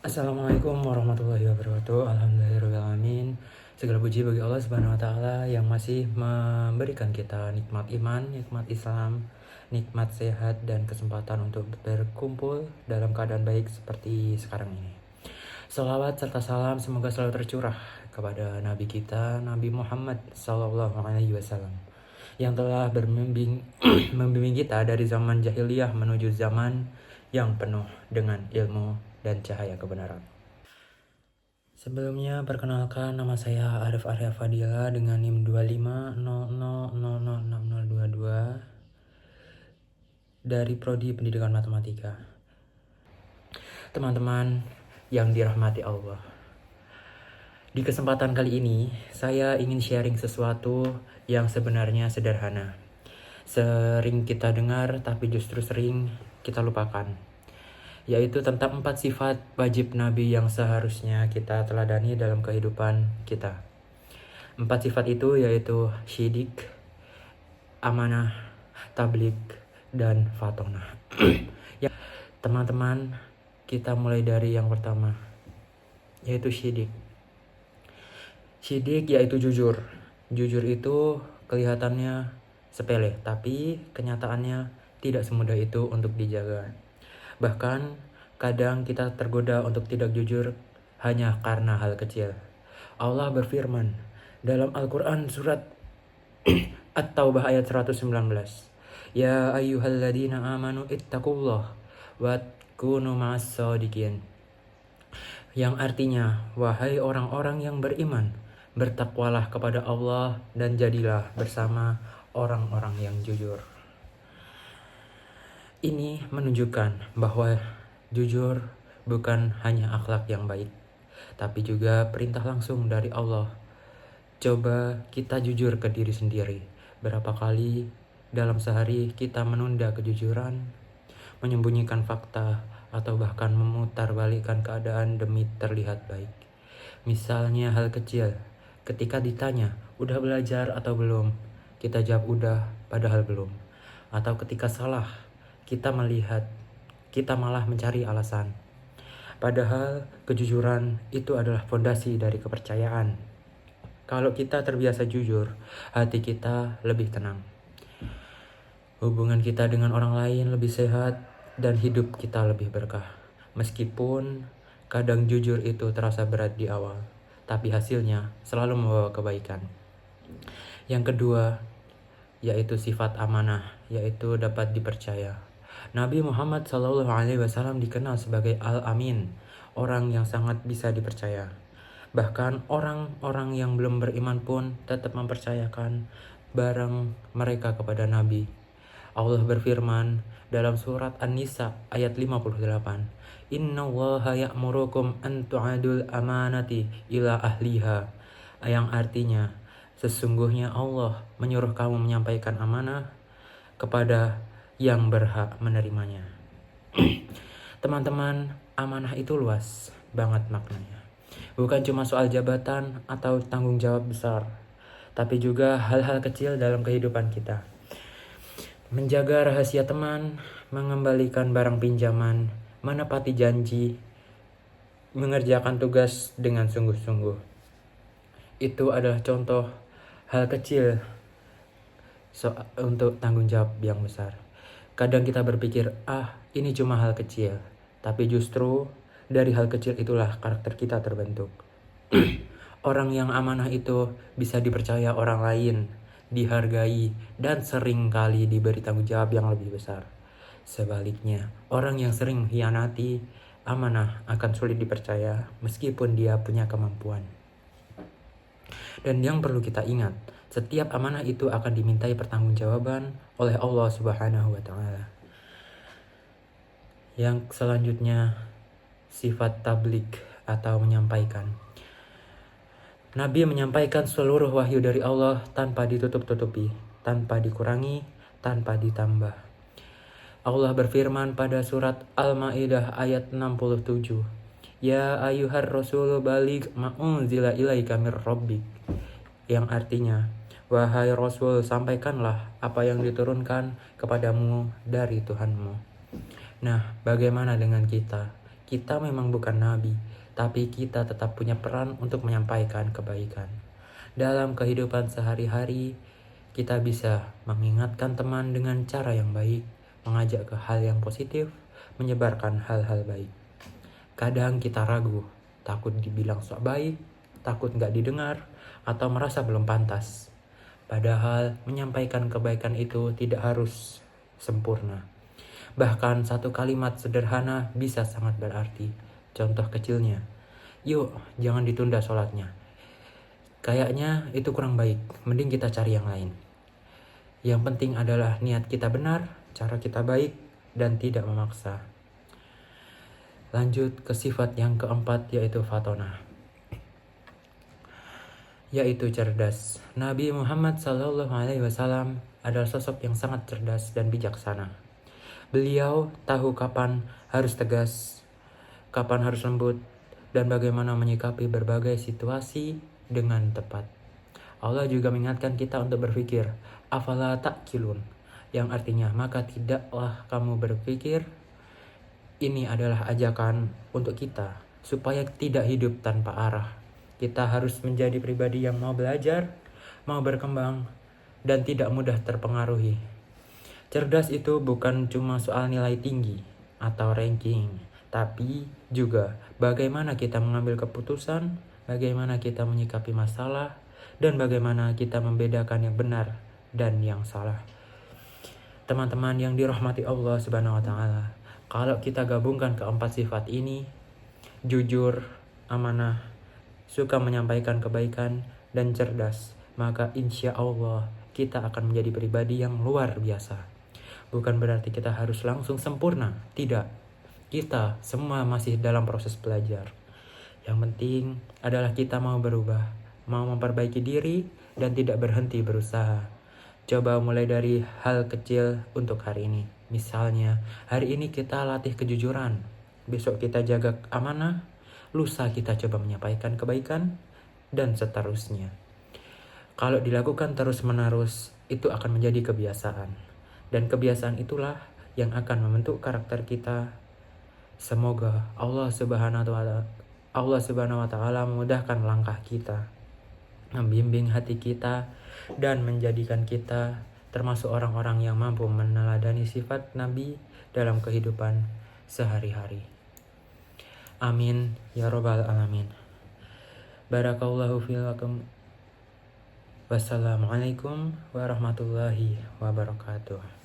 Assalamualaikum warahmatullahi wabarakatuh. Alhamdulillahirrahmanirrahim. Segala puji bagi Allah Subhanahu wa taala yang masih memberikan kita nikmat iman, nikmat Islam, nikmat sehat dan kesempatan untuk berkumpul dalam keadaan baik seperti sekarang ini. Salawat serta salam semoga selalu tercurah kepada Nabi kita, Nabi Muhammad Sallallahu Alaihi Wasallam, yang telah membimbing kita dari zaman jahiliyah menuju zaman yang penuh dengan ilmu dan cahaya kebenaran. Sebelumnya perkenalkan, nama saya Arif Arya Fadila dengan NIM 2500006022 dari Prodi Pendidikan Matematika. Teman-teman yang dirahmati Allah, di kesempatan kali ini saya ingin sharing sesuatu yang sebenarnya sederhana, sering kita dengar tapi justru sering kita lupakan, yaitu tentang 4 sifat wajib Nabi yang seharusnya kita teladani dalam kehidupan kita. 4 sifat itu yaitu syidik, amanah, tablik, dan fatonah. Ya, teman-teman, kita mulai dari yang pertama, yaitu syidik. Syidik yaitu jujur. Jujur itu kelihatannya sepele, tapi kenyataannya tidak semudah itu untuk dijaga. Bahkan kadang kita tergoda untuk tidak jujur hanya karena hal kecil. Allah berfirman dalam Al-Quran surat At-Taubah ayat 119. Ya ayyuhalladzina amanu ittaqullah wa kunu ma'as shadiqin. Yang artinya, wahai orang-orang yang beriman, bertakwalah kepada Allah dan jadilah bersama orang-orang yang jujur. Ini menunjukkan bahwa jujur bukan hanya akhlak yang baik, tapi juga perintah langsung dari Allah. Coba kita jujur ke diri sendiri. Berapa kali dalam sehari kita menunda kejujuran, menyembunyikan fakta, atau bahkan memutarbalikkan keadaan demi terlihat baik. Misalnya hal kecil, ketika ditanya, udah belajar atau belum? Kita jawab udah, padahal belum. Atau ketika salah, kita malah mencari alasan. Padahal kejujuran itu adalah fondasi dari kepercayaan. Kalau kita terbiasa jujur, hati kita lebih tenang. Hubungan kita dengan orang lain lebih sehat dan hidup kita lebih berkah. Meskipun kadang jujur itu terasa berat di awal, tapi hasilnya selalu membawa kebaikan. Yang kedua, yaitu sifat amanah, yaitu dapat dipercaya. Nabi Muhammad SAW dikenal sebagai Al-Amin, orang yang sangat bisa dipercaya. Bahkan orang-orang yang belum beriman pun tetap mempercayakan barang mereka kepada Nabi. Allah berfirman dalam surat An-Nisa ayat 58. Inna Allaha ya'murukum an tu'adul amanati ila ahliha. Yang artinya, sesungguhnya Allah menyuruh kamu menyampaikan amanah kepada yang berhak menerimanya. Teman-teman, amanah itu luas banget maknanya. Bukan cuma soal jabatan atau tanggung jawab besar, tapi juga hal-hal kecil dalam kehidupan kita. Menjaga rahasia teman, mengembalikan barang pinjaman, menepati janji, mengerjakan tugas dengan sungguh-sungguh. Itu adalah contoh hal kecil untuk tanggung jawab yang besar. Kadang kita berpikir, ini cuma hal kecil. Tapi justru dari hal kecil itulah karakter kita terbentuk. Orang yang amanah itu bisa dipercaya orang lain, dihargai, dan sering kali diberi tanggung jawab yang lebih besar. Sebaliknya, orang yang sering mengkhianati amanah akan sulit dipercaya meskipun dia punya kemampuan. Dan yang perlu kita ingat, setiap amanah itu akan dimintai pertanggungjawaban oleh Allah Subhanahu wa taala. Yang selanjutnya, sifat tablik atau menyampaikan. Nabi menyampaikan seluruh wahyu dari Allah tanpa ditutup-tutupi, tanpa dikurangi, tanpa ditambah. Allah berfirman pada surat Al-Maidah ayat 67. Ya ayyuhar rasul baligh ma unzila ilaika mir rabbik. Yang artinya, wahai Rasul, sampaikanlah apa yang diturunkan kepadamu dari Tuhanmu. Nah, bagaimana dengan kita? Kita memang bukan nabi, tapi kita tetap punya peran untuk menyampaikan kebaikan. Dalam kehidupan sehari-hari, kita bisa mengingatkan teman dengan cara yang baik, mengajak ke hal yang positif, menyebarkan hal-hal baik. Kadang kita ragu, takut dibilang sok baik, takut gak didengar, atau merasa belum pantas. Padahal menyampaikan kebaikan itu tidak harus sempurna. Bahkan satu kalimat sederhana bisa sangat berarti. Contoh kecilnya, yuk jangan ditunda sholatnya. Kayaknya itu kurang baik, mending kita cari yang lain. Yang penting adalah niat kita benar, cara kita baik, dan tidak memaksa. Lanjut ke sifat yang keempat, yaitu fatona, yaitu cerdas. Nabi Muhammad SAW adalah sosok yang sangat cerdas dan bijaksana. Beliau tahu kapan harus tegas, kapan harus lembut, dan bagaimana menyikapi berbagai situasi dengan tepat. Allah juga mengingatkan kita untuk berpikir, afala ta'qilun, yang artinya maka tidaklah kamu berpikir. Ini adalah ajakan untuk kita supaya tidak hidup tanpa arah. Kita harus menjadi pribadi yang mau belajar, mau berkembang, dan tidak mudah terpengaruhi. Cerdas itu bukan cuma soal nilai tinggi atau ranking, tapi juga bagaimana kita mengambil keputusan, bagaimana kita menyikapi masalah, dan bagaimana kita membedakan yang benar dan yang salah. Teman-teman yang dirahmati Allah Subhanahu wa taala, kalau kita gabungkan keempat sifat ini, jujur, amanah, suka menyampaikan kebaikan, dan cerdas, maka insya Allah kita akan menjadi pribadi yang luar biasa. Bukan berarti kita harus langsung sempurna, tidak. Kita semua masih dalam proses belajar. Yang penting adalah kita mau berubah, mau memperbaiki diri, dan tidak berhenti berusaha. Coba mulai dari hal kecil untuk hari ini. Misalnya, hari ini kita latih kejujuran, besok kita jaga amanah, lusa kita coba menyampaikan kebaikan, dan seterusnya. Kalau dilakukan terus-menerus, itu akan menjadi kebiasaan. Dan kebiasaan itulah yang akan membentuk karakter kita. Semoga Allah Subhanahu wa taala memudahkan langkah kita, membimbing hati kita, dan menjadikan kita termasuk orang-orang yang mampu meneladani sifat Nabi dalam kehidupan sehari-hari. Amin ya robbal alamin. Barakallahu fiikum. Wassalamualaikum warahmatullahi wabarakatuh.